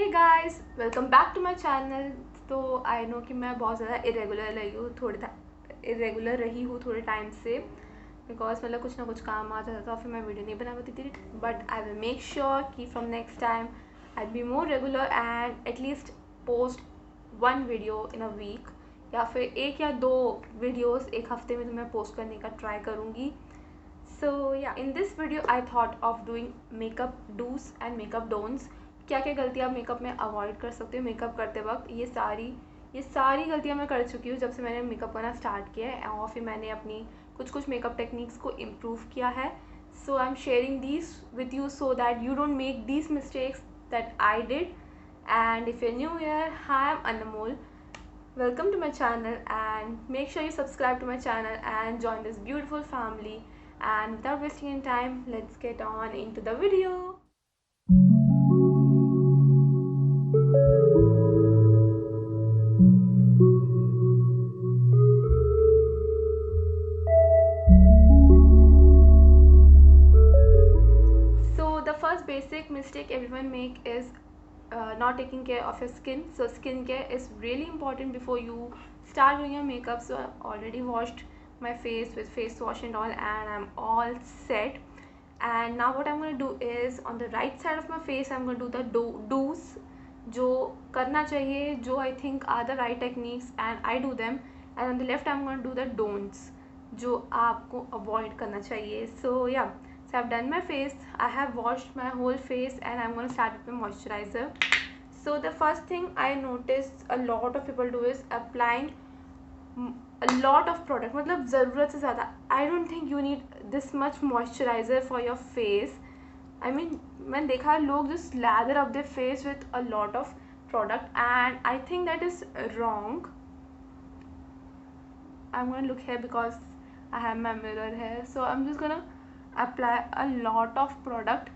Hey guys, welcome back to my channel. तो I no कि मैं बहुत ज़्यादा इरेगुलर रही हूँ थोड़े टाइम से, बिकॉज मतलब कुछ ना कुछ काम आ जाता था, फिर मैं वीडियो नहीं बना पाती थी। But I will make sure कि from next time I be more regular and at least post 1 video in a week, या फिर 1 या 2 वीडियोज़ एक हफ्ते में तो मैं पोस्ट करने का ट्राई करूँगी। So yeah, in this video I thought of doing makeup do's and makeup don'ts। क्या क्या गलतियाँ आप मेकअप में अवॉइड कर सकते हो मेकअप करते वक्त। ये सारी गलतियाँ मैं कर चुकी हूँ जब से मैंने मेकअप करना स्टार्ट किया है, और फिर मैंने अपनी कुछ मेकअप टेक्निक्स को इम्प्रूव किया है। So I am sharing these with you so that you don't make these mistakes that I did. And if you're new here, hi, I'm Anamol. Welcome to my channel, and make sure you subscribe to my channel and join this beautiful family. And without wasting any time, let's get on into the video. So the first basic mistake everyone make is not taking care of your skin. So skincare is really important before you start doing your makeup. So I already washed my face with face wash and all, and I'm all set. And now what I'm going to do is, on the right side of my face I'm going to do the do's जो करना चाहिए, जो I think are the right techniques and I do them. And on the left I'm going to do the don'ts जो आपको avoid करना चाहिए. So yeah, so I've done my face, I have washed my whole face, and I'm going to start with my moisturizer. So the first thing I noticed a lot of people do is applying a lot of product, मतलब ज़रूरत से ज़्यादा. I don't think you need this much moisturizer for your face. I mean, मैंने देखा है लोग just lather up their face with a lot of product, and I think that is wrong. I'm gonna look here because I have my mirror here. So I'm just gonna apply a lot of product.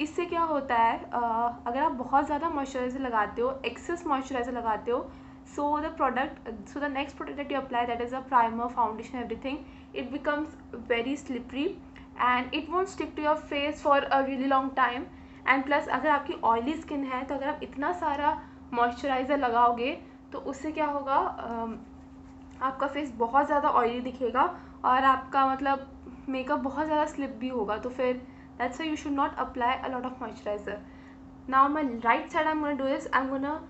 इससे क्या होता है, अगर आप बहुत ज़्यादा moisturiser लगाते हो, एक्सेस मॉइस्चराइज़र लगाते हो, so the next product that you apply, that is a primer, foundation, everything, it becomes very slippery and it won't stick to your face for a really long time. And plus अगर आपकी oily skin है तो अगर आप इतना सारा moisturiser लगाओगे तो उससे क्या होगा, आपका फेस बहुत ज़्यादा ऑयली दिखेगा और आपका मतलब मेकअप बहुत ज़्यादा स्लिप भी होगा. तो फिर that's why you should not apply a lot of moisturizer. Now on my right side I'm going to do is I'm going to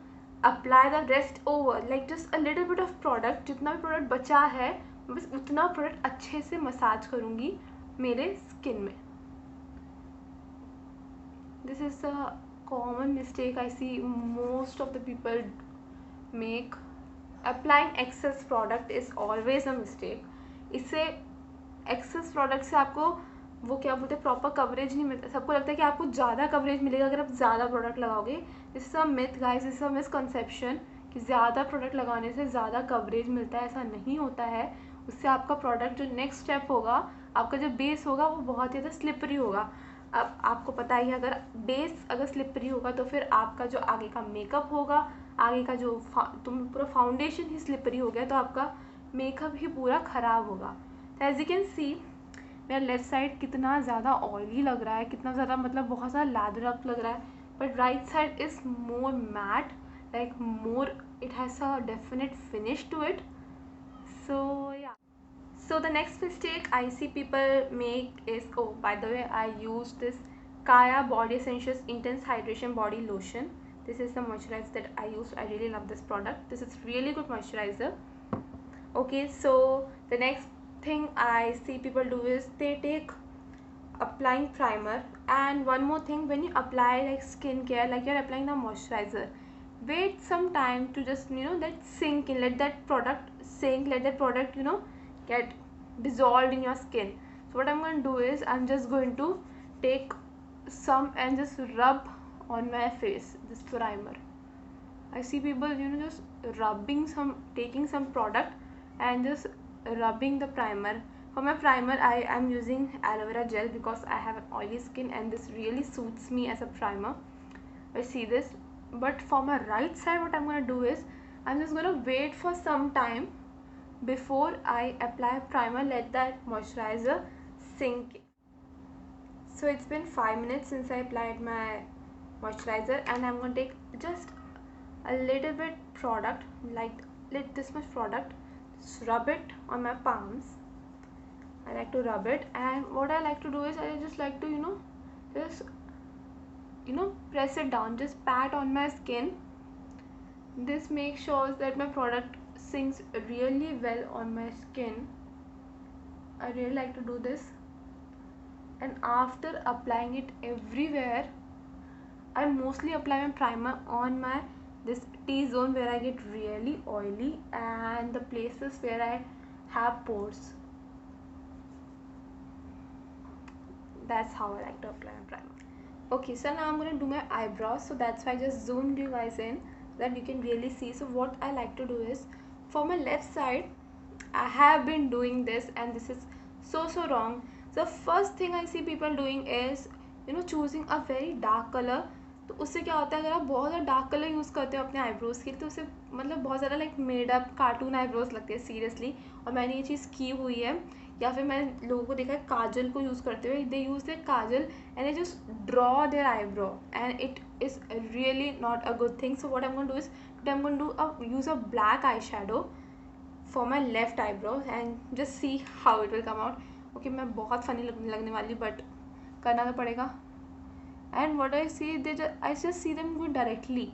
apply the rest over, like just a little bit of product. जितना भी product बचा है बस उतना product अच्छे से massage करूँगी मेरे स्किन में. This is a common mistake I see most of the people make. Applying excess product is always a mistake. इससे एक्सेस प्रोडक्ट से आपको वो क्या बोलते हैं, प्रॉपर कवरेज नहीं मिलता. सबको लगता है कि आपको ज़्यादा कवरेज मिलेगा अगर आप ज़्यादा प्रोडक्ट लगाओगे. This is a myth guys, this is a misconception कि ज़्यादा प्रोडक्ट लगाने से ज़्यादा कवरेज मिलता है. ऐसा नहीं होता है. उससे आपका प्रोडक्ट जो नेक्स्ट स्टेप होगा, आपका जो बेस होगा, वो बहुत ही ज़्यादा स्लिपरी होगा. अब आपको पता ही है, अगर बेस अगर स्लिपरी होगा तो फिर आपका जो आगे का मेकअप होगा, आगे का जो तुम पूरा फाउंडेशन ही स्लिपरी हो गया तो आपका मेकअप ही पूरा ख़राब होगा. तो एज यू कैन सी मेरा लेफ्ट साइड कितना ज़्यादा ऑयली लग रहा है, कितना ज़्यादा मतलब बहुत ज़्यादा लैदर अप लग रहा है. But right side is more matte, like more, it has a definite finish to it. So yeah, so the next mistake I see people make is, oh by the way, I use this Kaya Body Essentials Intense Hydration Body Lotion. This is the moisturizer that I use. I really love this product. This is really good moisturizer. Okay, so the next thing I see people do is they take applying primer. And one more thing, when you apply like skincare, like you're applying the moisturizer, wait some time to just let sink in, let that product sink, let that product get dissolved in your skin. So what I'm going to do is I'm just going to take some and just rub on my face this primer. I see people just rubbing some, taking some product and just rubbing the primer. For my primer I am using aloe vera gel because I have an oily skin and this really suits me as a primer. I see this. But for my right side, what I'm going to do is I'm just going to wait for some time before I apply primer, let that moisturizer sink in. So it's been 5 minutes since I applied my moisturizer, and I'm going to take just a little bit product, like this much product, just rub it on my palms. I like to rub it, and what I like to do is I just like to just press it down, just pat on my skin. This makes sure that my product sinks really well on my skin. I really like to do this, and after applying it everywhere, I mostly apply my primer on my this T-zone where I get really oily and the places where I have pores. That's how I like to apply my primer. Okay, so now I'm going to do my eyebrows, so that's why I just zoomed you guys in so that you can really see. So what I like to do is, for my left side, I have been doing this, and this is so wrong. The first thing I see people doing is choosing a very dark color. तो उससे क्या होता है, अगर आप बहुत ज़्यादा dark colour use करते हो अपने आईब्रोज़ के लिए, तो उससे मतलब बहुत ज़्यादा लाइक मेडअप कार्टून आईब्रोज़ लगते हैं सीरियसली. और मैंने ये चीज़ की हुई है, या फिर मैंने लोगों को देखा है काजल को यूज़ करते हुए. They use their kajal and they just draw their eyebrow, and it is really not a good thing. So what I am going to do is, today I am going to use a black eye shadow for my left eyebrow and just see how it will come out. Okay, मैं बहुत funny लगने वाली, but करना तो पड़ेगा. And what I see, I just see them go directly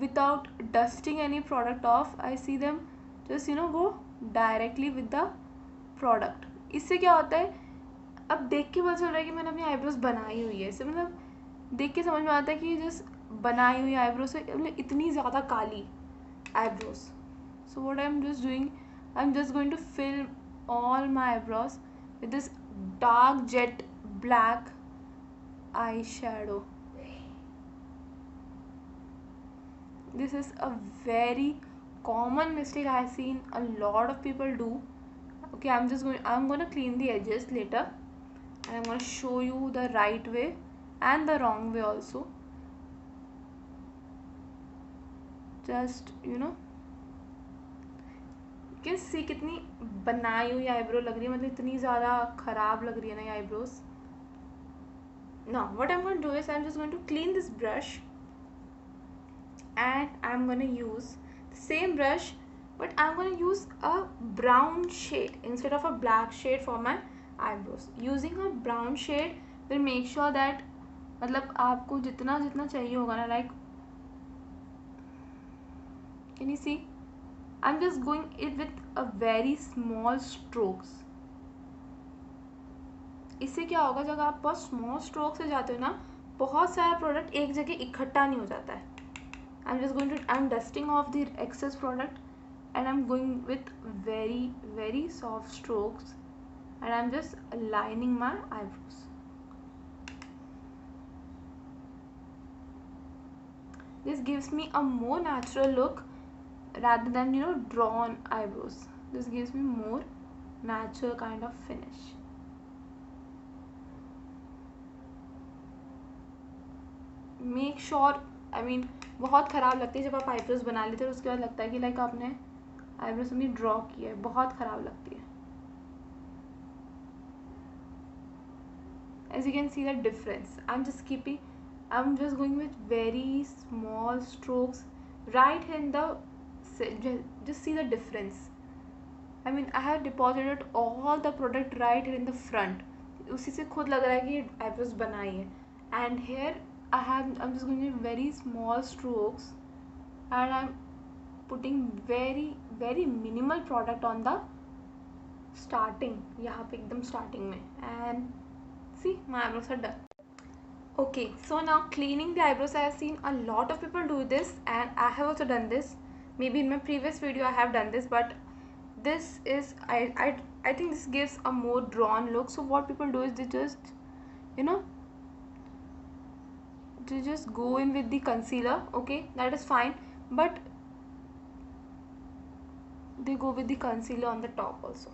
without dusting any product off. I see them just go directly with the product. इससे क्या होता है, अब देख के पता चल रहा है कि मैंने अपनी आईब्रोज बनाई हुई है. इससे मतलब देख के समझ में आता है कि जस्ट बनाई हुई आईब्रोज से मतलब इतनी ज़्यादा काली eyebrows. So what I'm just doing, I'm just going to fill all my eyebrows with this dark jet black eyeshadow. This is a very common mistake I've seen a lot of people do. Okay, I'm going to clean the edges later, and I'm going to show you the right way and the wrong way also. Just कि सी कितनी बनाई हुई eyebrow लग रही है, मतलब इतनी ज़्यादा ख़राब लग रही है ना ये eyebrows. Now what I am going to do is, I am just going to clean this brush, and I am going to use the same brush, but I am going to use a brown shade instead of a black shade for my eyebrows. Using a brown shade will make sure that मतलब आपको जितना चाहिए होगा ना, like can you see, I'm just going it with a very small strokes. इससे क्या होगा, जब आप बहुत स्मॉल स्ट्रोक से जाते हो ना, बहुत सारा प्रोडक्ट एक जगह इकट्ठा नहीं हो जाता है. I'm dusting off the excess product, and I'm going with very soft strokes, and I'm just lining my eyebrows. This gives me a more natural look rather than drawn eyebrows. This gives me more natural kind of finish. Make sure, I mean बहुत ख़राब लगती है जब आप eyebrows बना लेते हो, उसके बाद लगता है कि लाइक आपने आईब्रोज अपनी ड्रॉ की है, बहुत ख़राब लगती है. As you can see the difference, I'm just going with very small strokes right in the, just see the difference. I mean I have deposited all the product right here in the front. उसी से खुद लग रहा है कि eyebrows बनाई है. And here I'm just going with very small strokes, and I'm putting very minimal product on the starting, यहाँ पे एकदम starting में, and see my eyebrows are done. Okay, so now cleaning the eyebrows, I have seen a lot of people do this, and I have also done this. Maybe in my previous video I have done this, but this is I think this gives a more drawn look. So what people do is they just they just go in with the concealer. Okay, that is fine, but they go with the concealer on the top also.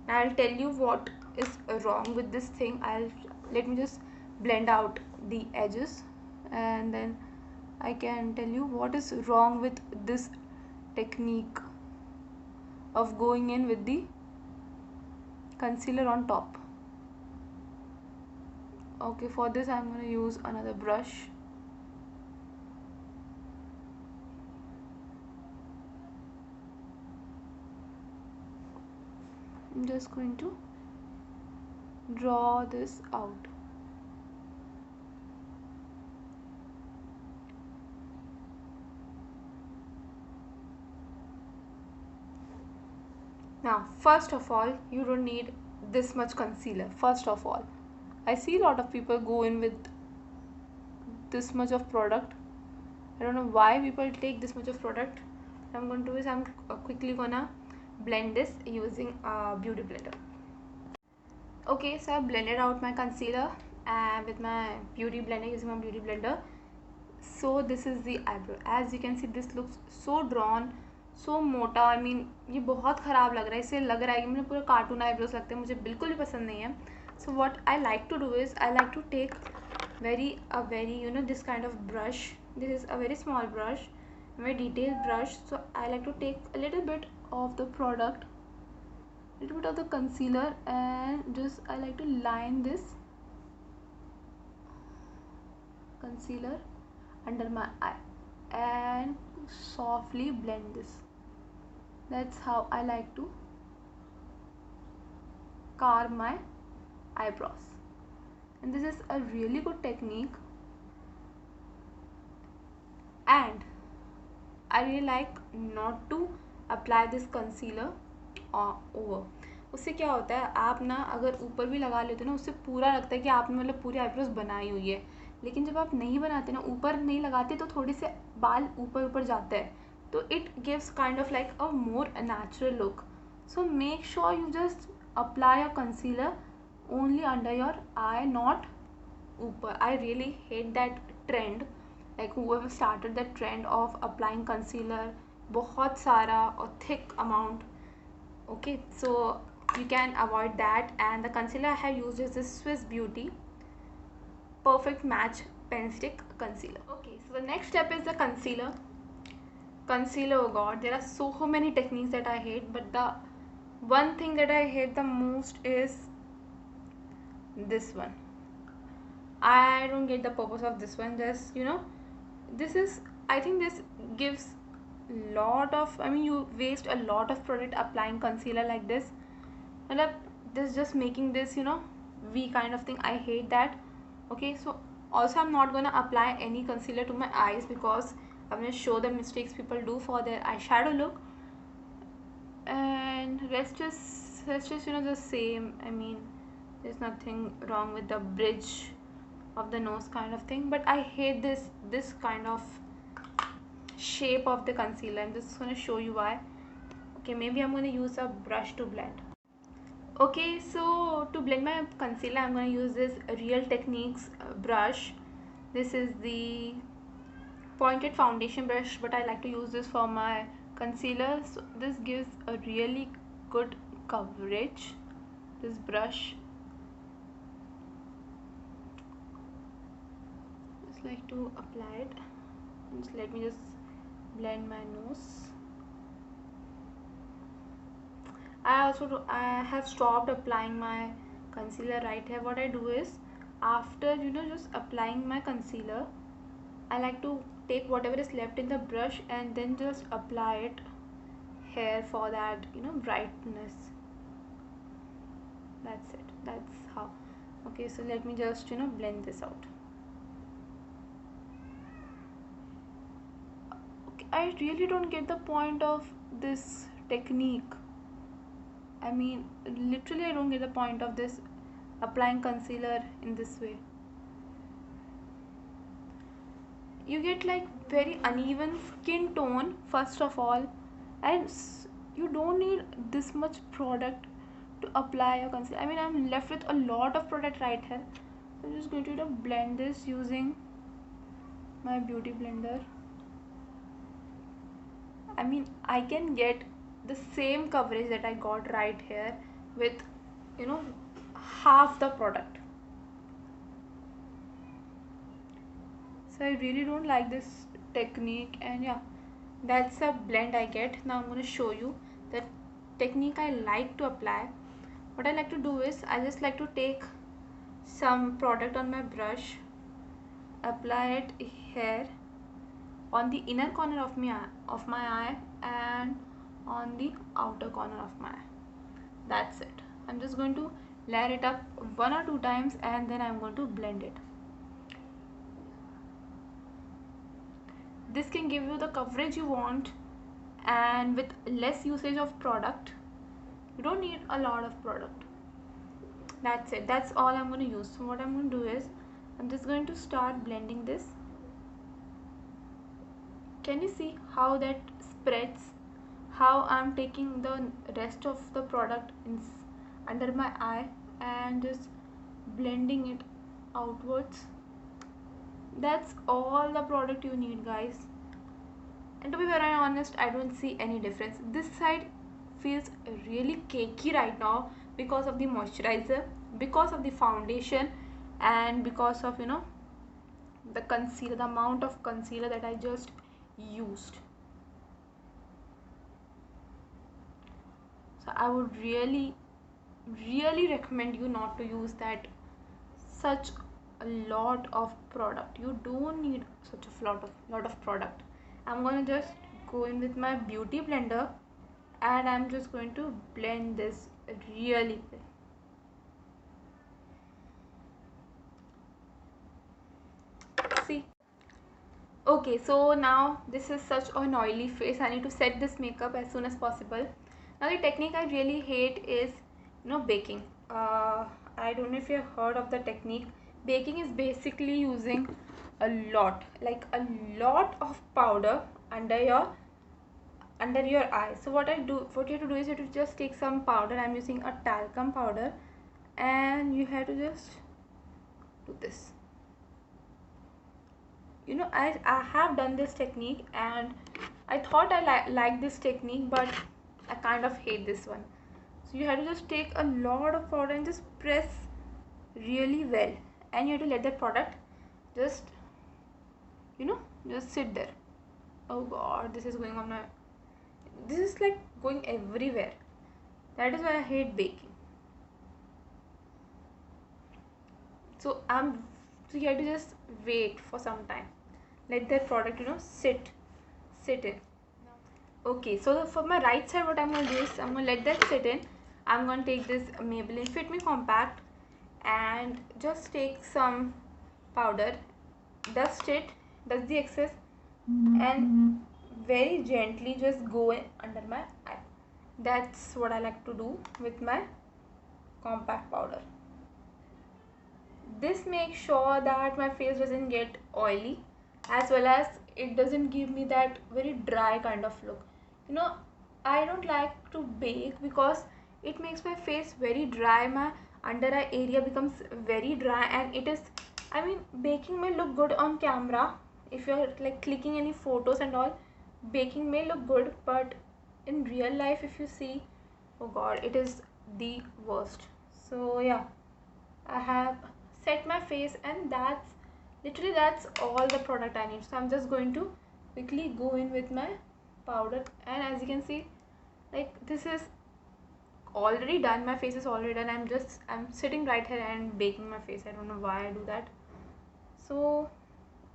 Now I'll tell you what is wrong with this thing. Let me just blend out the edges, and then I can tell you what is wrong with this technique of going in with the concealer on top. Okay, for this I'm going to use another brush. I'm just going to draw this out. Now, first of all, you don't need this much concealer. First of all, I see a lot of people go in with this much of product. I don't know why people take this much of product. What I'm going to do is I'm quickly gonna blend this using a beauty blender. Okay, so I blended out my concealer and with my beauty blender, using my beauty blender. So this is the eyebrow. As you can see, this looks so drawn, so मोटा. I mean ये बहुत ख़राब लग रहा है. इससे लग रहा है कि मुझे पूरा कार्टून आईब्रोज लगते हैं. मुझे बिल्कुल भी पसंद नहीं है. So what I like to do is I like to take a very this kind of brush. This is a very small brush, very detailed brush. So I like to take a little bit of the product, little bit of the concealer, and just I like to line this concealer under my eye and softly blend this. That's how I like to carve my eyebrows, and this is a really good technique, and I really like not to apply this concealer over. उससे क्या होता है, आप ना अगर ऊपर भी लगा लेते हो ना, उससे पूरा लगता है कि आपने मतलब पूरी आईब्रोज बनाई हुई है. लेकिन जब आप नहीं बनाते ना, ऊपर नहीं लगाते, तो थोड़े से बाल ऊपर ऊपर जाते हैं, तो it gives kind of like a more natural look. So make sure you just apply a concealer only under your eye, not ऊपर. I really hate that trend, like whoever started that trend of applying concealer बहुत सारा और thick amount. Okay, so you can avoid that, and the concealer I have used is this Swiss Beauty Perfect Match Pen Stick Concealer. Okay, so the next step is the concealer. Oh god, there are so many techniques that I hate, but the one thing that I hate the most is this one. I don't get the purpose of this one. Just this is, I think this gives lot of, I mean you waste a lot of product applying concealer like this. And this just making this V kind of thing. I hate that. Okay, so also I'm not gonna apply any concealer to my eyes, because I'm gonna show the mistakes people do for their eyeshadow look, and rest is the same. I mean there's nothing wrong with the bridge of the nose kind of thing, but I hate this kind of shape of the concealer. I'm just going to show you why. Okay, maybe I'm going to use a brush to blend. Okay, so to blend my concealer, I'm going to use this Real Techniques brush. This is the pointed foundation brush, but I like to use this for my concealer. So this gives a really good coverage, this brush. Just like to apply it. Just let me just blend my nose. I have stopped applying my concealer right here. What I do is, after just applying my concealer, I like to take whatever is left in the brush and then just apply it here for that brightness. That's it. That's how. Okay, so let me just blend this out. Okay, I really don't get the point of this technique. I mean literally I don't get the point of this applying concealer in this way. You get like very uneven skin tone first of all, and you don't need this much product to apply your concealer. I mean I'm left with a lot of product right here. So I'm just going to blend this using my beauty blender. I mean I can get the same coverage that I got right here with half the product. So I really don't like this technique, and yeah, that's a blend I get. Now I'm going to show you the technique I like to apply. What I like to do is I just like to take some product on my brush, apply it here on the inner corner of my eye and on the outer corner of my eye. That's it. I'm just going to layer it up 1 or 2 times and then I'm going to blend it. This can give you the coverage you want and with less usage of product. You don't need a lot of product. That's it. That's all I'm going to use. So what I'm going to do is I'm just going to start blending this. Can you see how that spreads? How I'm taking the rest of the product under my eye and just blending it outwards. That's all the product you need, guys. And to be very honest, I don't see any difference. This side feels really cakey right now because of the moisturizer, because of the foundation, and because of the concealer, the amount of concealer that I just used. So I would really recommend you not to use that such a lot of product. You don't need such a lot of product. I'm gonna just go in with my beauty blender and I'm just going to blend this really well. See, okay, so now this is such an oily face. I need to set this makeup as soon as possible. Now the technique I really hate is baking. I don't know if you have heard of the technique. Baking is basically using a lot of powder under your eye. So what you have to do is you have to just take some powder. I'm using a talcum powder and you have to just do this. I have done this technique and I thought I like this technique, but I kind of hate this one. So you have to just take a lot of powder and just press really well, and you have to let that product just just sit there. Oh god, this is going on my, this is like going everywhere. That is why I hate baking. So you have to just wait for some time, let that product sit in. Okay, so for my right side, what I'm going to do is I'm going to let that sit in. I'm going to take this Maybelline Fit Me Compact and just take some powder, dust the excess, and very gently just go in under my eye. That's what I like to do with my compact powder. This makes sure that my face doesn't get oily, as well as it doesn't give me that very dry kind of look. I don't like to bake because it makes my face very dry. My under eye area becomes very dry, and it is, I mean, baking may look good on camera if you're like clicking any photos and all. Baking may look good, but in real life, if you see, oh god, it is the worst. So yeah, I have set my face, and that's all the product I need. So I'm just going to quickly go in with my powder, and as you can see, like, this is already done. My face is already done. I'm sitting right here and baking my face. I don't know why I do that. So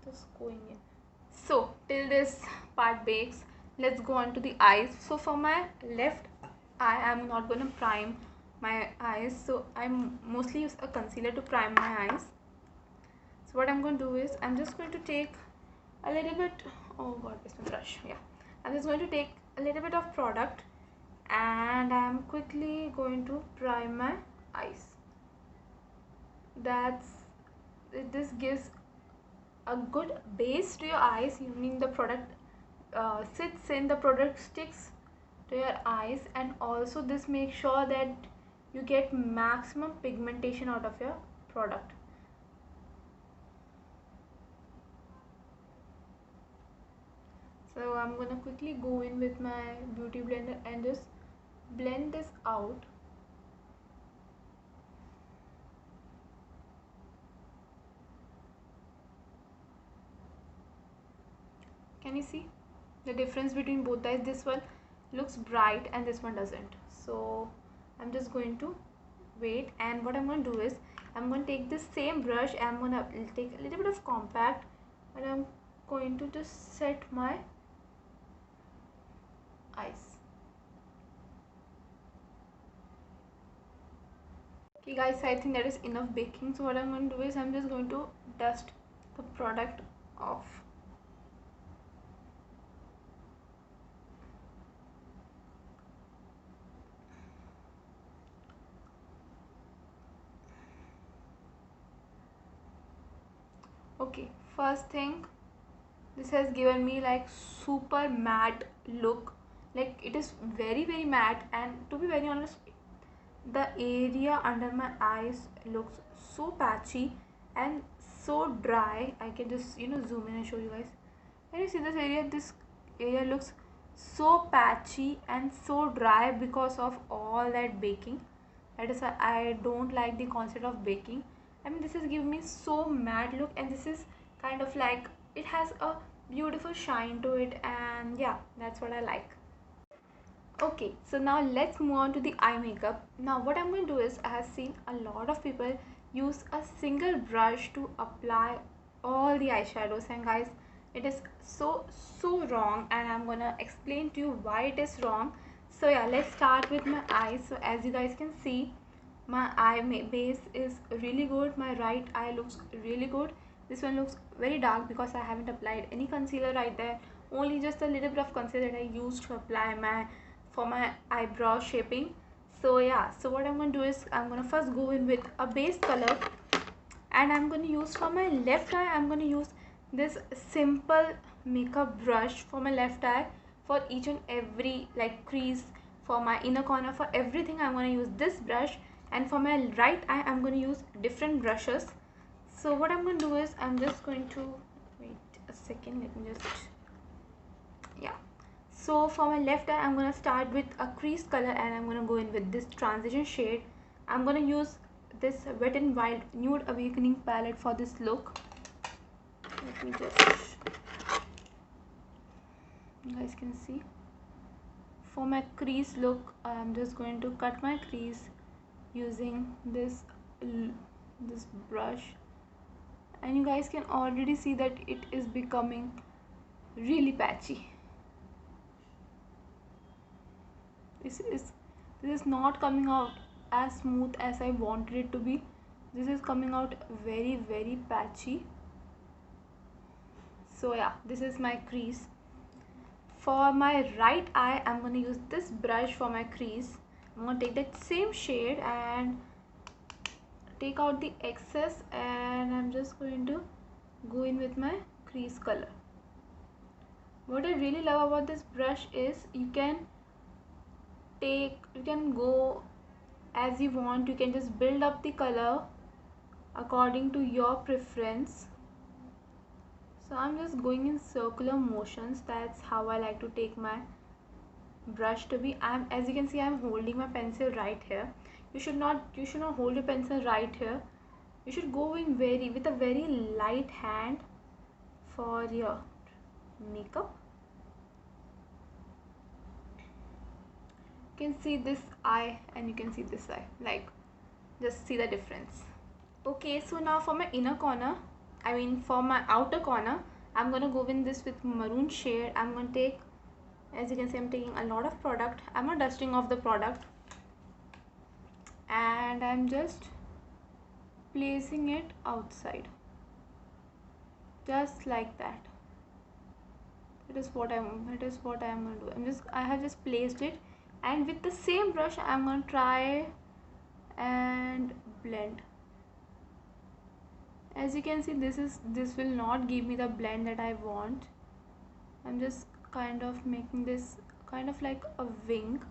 just going in. So till this part bakes, let's go on to the eyes. So for my left eye, I'm not gonna prime my eyes, so I mostly use a concealer to prime my eyes. So what I'm going to do is I'm just going to take a little bit, oh god, it's my brush. Yeah, I'm just going to take a little bit of product and I'm quickly going to prime my eyes. This gives a good base to your eyes, meaning the product sits in, the product sticks to your eyes, and also this makes sure that you get maximum pigmentation out of your product. So I'm gonna quickly go in with my beauty blender and just blend this out. Can you see the difference between both eyes? This one looks bright and this one doesn't. So I'm just going to wait, and what I'm going to do is I'm going to take this same brush and I'm going to take a little bit of compact and I'm going to just set my eyes. Okay guys, I think that is enough baking. So what I'm going to do is I'm just going to dust the product off. Okay, first thing, this has given me like super matte look. Like it is very matte, and to be very honest, the area under my eyes looks so patchy and so dry. I can just zoom in and show you guys. Can you see this area? This area looks so patchy and so dry because of all that baking. That is why I don't like the concept of baking. I mean, this is giving me so matte look, and this is kind of like, it has a beautiful shine to it, and yeah, that's what I like. Okay, so now let's move on to the eye makeup. Now what I'm going to do is, I have seen a lot of people use a single brush to apply all the eyeshadows, and guys, it is so wrong, and I'm gonna explain to you why it is wrong. So yeah, let's start with my eyes. So as you guys can see, my base is really good. My right eye looks really good. This one looks very dark because I haven't applied any concealer right there. Only just a little bit of concealer that I used to apply for my eyebrow shaping. So yeah, so what I'm going to do is, I'm going to first go in with a base color, and I'm going to use for my left eye, I'm going to use this simple makeup brush for my left eye. For each and every like crease, for my inner corner, for everything I'm going to use this brush, and for my right eye I'm going to use different brushes. So what I'm going to do is, I'm just going to wait a second, let me just, yeah. So for my left eye, I'm going to start with a crease color, and I'm going to go in with this transition shade. I'm going to use this Wet n Wild Nude Awakening palette for this look. Let me just, you guys can see. For my crease look, I'm just going to cut my crease using this brush, and you guys can already see that it is becoming really patchy. This is not coming out as smooth as I wanted it to be. This is coming out very patchy. So yeah, this is my crease. For my right eye, I'm going to use this brush for my crease. I'm going to take that same shade and take out the excess, and I'm just going to go in with my crease color. What I really love about this brush is, you can go as you want. You can just build up the color according to your preference. So I'm just going in circular motions. That's how I like to take my brush to be. As you can see, I'm holding my pencil right here. You should not hold your pencil right here. You should go in with a very light hand for your makeup. You can see this eye and you can see this eye, like, just see the difference. Okay, so now for my inner corner, for my outer corner, I'm gonna go in this with maroon shade. I'm gonna take, as you can see, I'm taking a lot of product. I'm not dusting off the product, and I'm just placing it outside, just like that. It is what I'm gonna do. I have just placed it, and with the same brush, I'm gonna try and blend. As you can see, this will not give me the blend that I want. I'm just kind of making this kind of like a wing.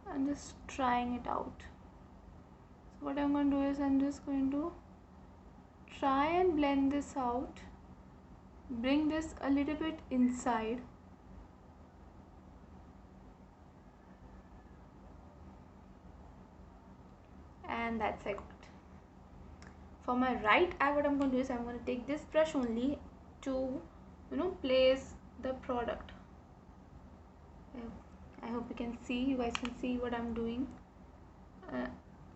I'm just trying it out. So what I'm going to do is, I'm just going to try and blend this out, bring this a little bit inside, and that's it. For my right eye, what I'm going to do is, I'm going to take this brush only to place the product. I hope you guys can see what I'm doing.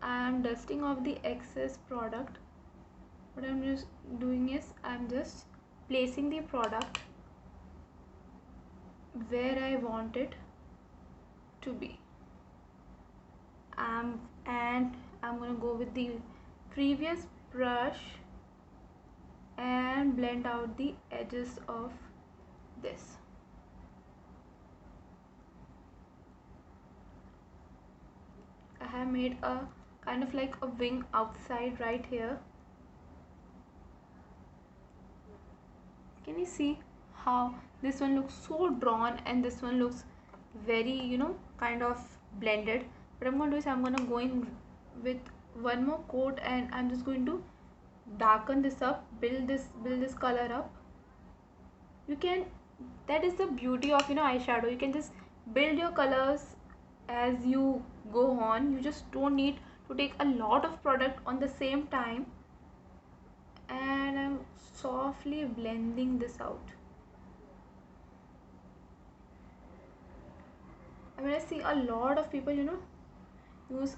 I'm dusting off the excess product. What I'm just doing is, I'm just placing the product where I want it to be. And I'm gonna go with the previous brush and blend out the edges of this. I have made a kind of like a wing outside right here. Can you see how this one looks so drawn and this one looks very, kind of blended? What I'm going to do is I'm going to go in with one more coat and I'm just going to darken this up, build this color up. You can, that is the beauty of eyeshadow. You can just build your colors as you go on. You just don't need to take a lot of product on the same time. And I'm softly blending this out. I mean, I see a lot of people use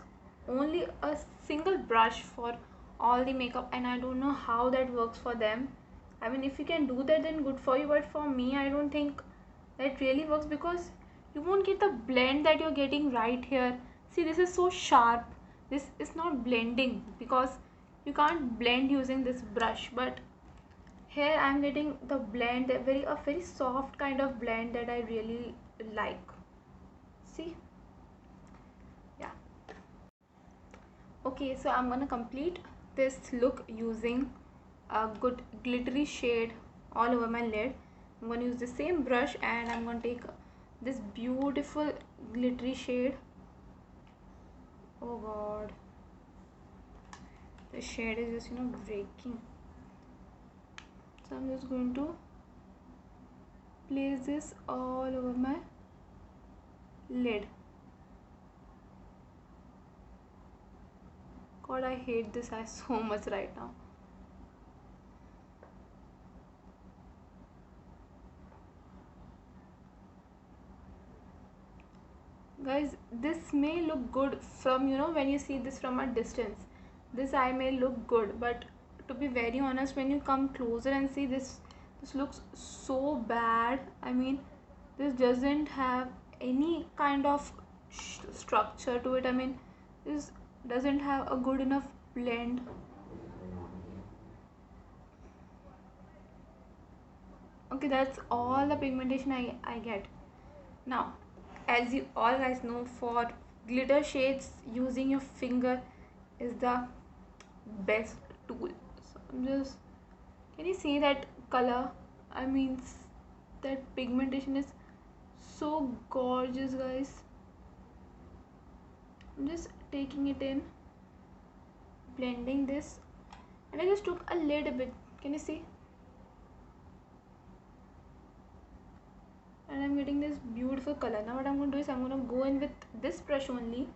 only a single brush for all the makeup, and I don't know how that works for them. I mean, if you can do that, then good for you, but for me, I don't think that really works, because you won't get the blend that you're getting right here. See, this is so sharp. This is not blending because you can't blend using this brush, but here I'm getting the blend, a very soft kind of blend that I really like. See? Yeah. Okay, so I'm gonna complete this look using a good glittery shade all over my lid. I'm gonna use the same brush and I'm gonna take this beautiful glittery shade. Oh god, the shade is just breaking. So I'm just going to place this all over my lid. God, I hate this eye so much right now. Guys, this may look good from when you see this from a distance. This eye may look good, but to be very honest, when you come closer and see this looks so bad. I mean, this doesn't have any kind of structure to it. I mean, this doesn't have a good enough blend. Okay, that's all the pigmentation I get. Now, as you all guys know, for glitter shades, using your finger is the best tool. So I'm just, can you see that color? I mean, that pigmentation is so gorgeous, guys. I'm just taking it in, blending this, and I just took a little bit. Can you see? And I'm getting this beautiful color. Now what I'm going to do is I'm going to go in with this brush only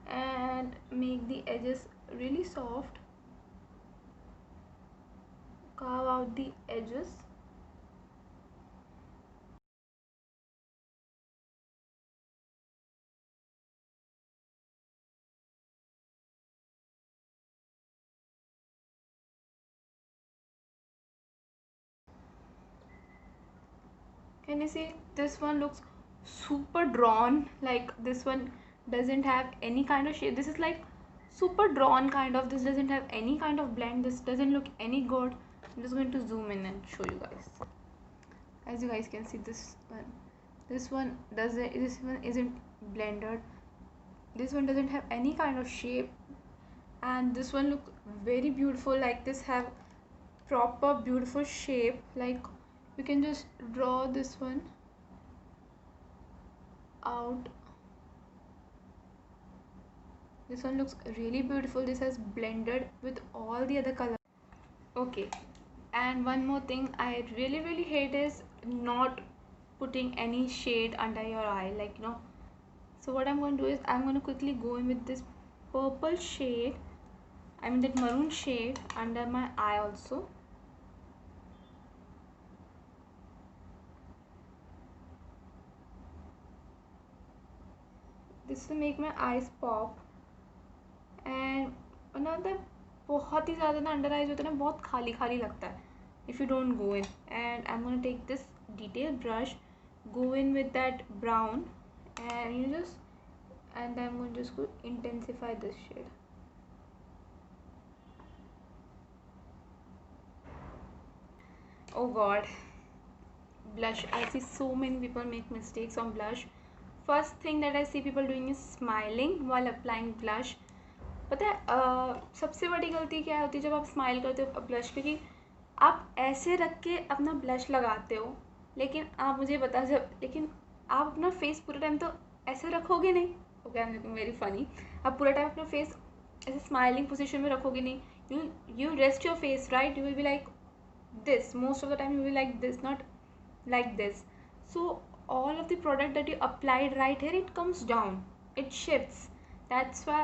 and make the edges really soft, carve out the edges. Can you see? This one looks super drawn, like this one doesn't have any kind of shape. This is like super drawn kind of. This doesn't have any kind of blend. This doesn't look any good. I'm just going to zoom in and show you guys. As you guys can see, this one isn't blended. This one doesn't have any kind of shape, and this one looks very beautiful. Like this have proper beautiful shape. Like you can just draw this one out. This one looks really beautiful. This has blended with all the other colors. Okay, and one more thing I really hate is not putting any shade under your eye, like so what I'm going to do is I'm going to quickly go in with this purple shade, I mean that maroon shade, under my eye also. This will make my eyes pop. And another, बहुत ही ज़्यादा ना under eyes होता है ना, बहुत खाली खाली लगता है if you don't go in. And I'm going to take this detail brush, go in with that brown, and you just and I'm going to just go intensify this shade. Oh god, blush. I see so many people make mistakes on blush. First thing that I see people doing is smiling while applying blush. पता है सबसे बड़ी गलती क्या होती है जब आप स्माइल करते हो ब्लश, क्योंकि आप ऐसे रख के अपना ब्लश लगाते हो, लेकिन आप मुझे बता जब लेकिन आप अपना फेस पूरे टाइम तो ऐसे रखोगे नहीं. Okay, I am looking very funny. आप पूरा टाइम अपना फेस ऐसे स्माइलिंग पोजीशन में रखोगे नहीं. You rest your face, right? You will be like this. Most of the time you will be like this, not like this. So all of the product that you applied right here, it comes down, it shifts. That's why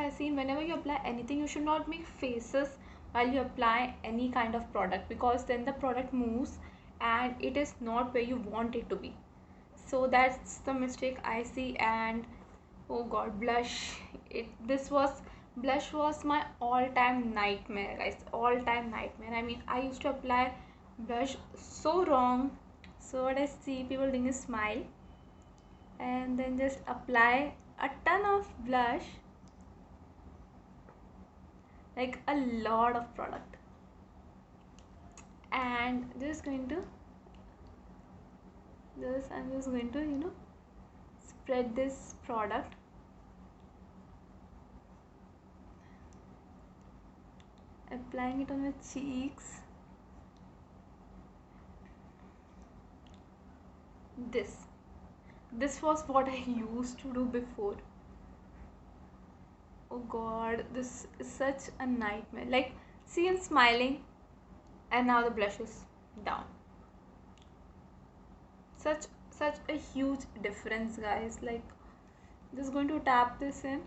I see whenever you apply anything, you should not make faces while you apply any kind of product, because then the product moves and it is not where you want it to be. So that's the mistake I see. And oh god, blush. Blush was my all-time nightmare, guys. All-time nightmare. I mean, I used to apply blush so wrong. So what I see people doing is smile and then just apply a ton of blush, like a lot of product, and I'm just going to spread this product, applying it on my cheeks. This was what I used to do before. Oh god, this is such a nightmare. Like, see, I'm smiling and now the blush is down. Such a huge difference, guys. Like, just going to tap this in.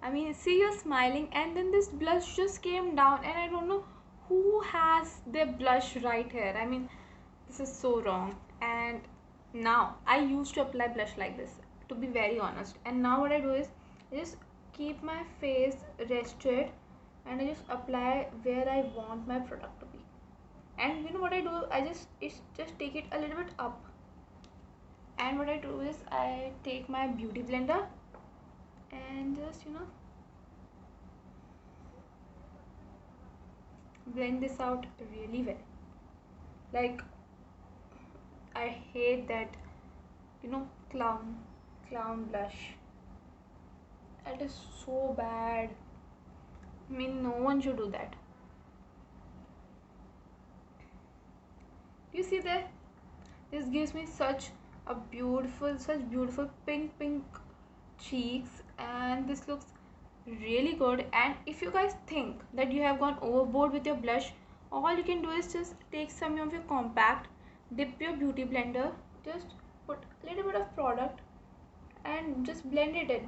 I mean, see, you're smiling and then this blush just came down, and I don't know who has their blush right here. I mean, this is so wrong. And now I used to apply blush like this, to be very honest, and now what I do is I just keep my face rested and I just apply where I want my product to be. And you know what I do, I just take it a little bit up, and what I do is I take my beauty blender and just blend this out really well. Like, I hate that clown blush. That is so bad. I mean, no one should do that. You see there, this gives me such beautiful pink cheeks, and this looks really good. And if you guys think that you have gone overboard with your blush, all you can do is just take some of your compact, dip your beauty blender, just put a little bit of product and just blend it in.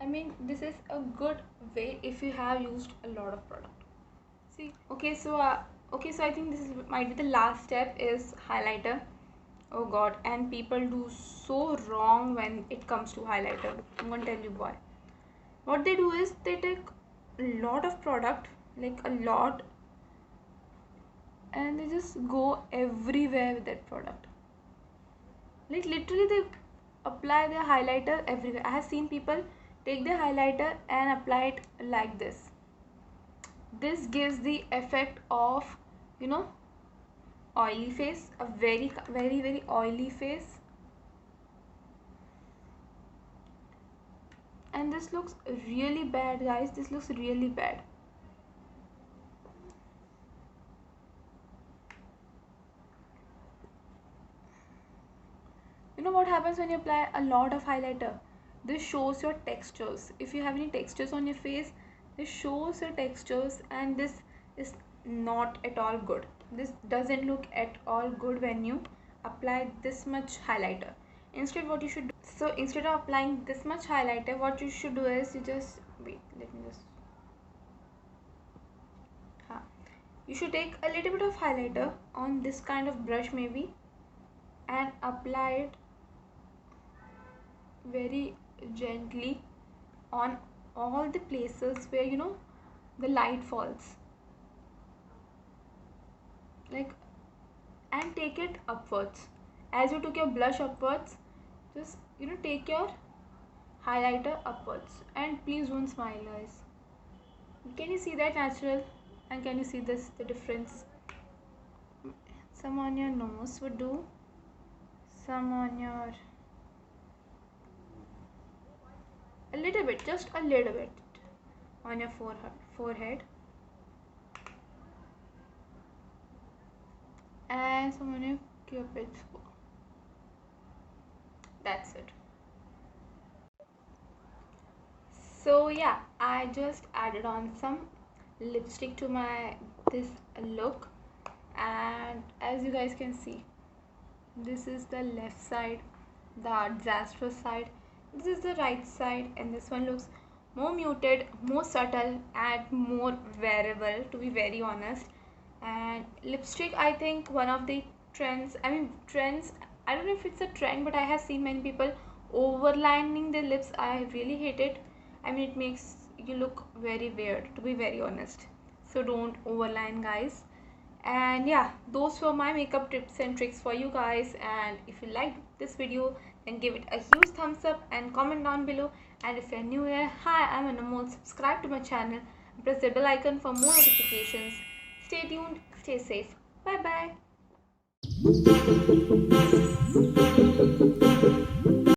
I mean, this is a good way if you have used a lot of product. See, okay, so I think might be the last step is highlighter. Oh god, and people do so wrong when it comes to highlighter. I'm gonna tell you why. What they do is they take a lot of product, like a lot, and they just go everywhere with that product. Like, literally they apply their highlighter everywhere. I have seen people take their highlighter and apply it like this. This gives the effect of oily face, a very oily face. And this looks really bad, guys. This looks really bad. You know what happens when you apply a lot of highlighter? This shows your textures. If you have any textures on your face, this shows your textures, and this is not at all good. This doesn't look at all good when you apply this much highlighter. Instead, what you should do, so instead of applying this much highlighter, what you should do is you just wait, let me just you should take a little bit of highlighter on this kind of brush maybe, and apply it very gently on all the places where the light falls. like, and take it upwards. As you took your blush upwards, just take your highlighter upwards, and please don't smile, guys. Can you see that natural? And can you see the difference? Some on your nose would do, some on your, a little bit, just a little bit on your forehead, and some on your cupid's bow. That's it. So yeah, I just added on some lipstick to my this look, and as you guys can see, this is the left side, the disastrous side, this is the right side, and this one looks more muted, more subtle, and more wearable, to be very honest. And lipstick, I think one of the trends, I don't know if it's a trend, but I have seen many people overlining their lips. I really hate it. It makes you look very weird, to be very honest. So don't overline, guys. And yeah, those were my makeup tips and tricks for you guys. And if you liked this video, then give it a huge thumbs up and comment down below. And if you're new here, hi, I'm Anmol. Subscribe to my channel and press the bell icon for more notifications. Stay tuned, stay safe. Bye bye.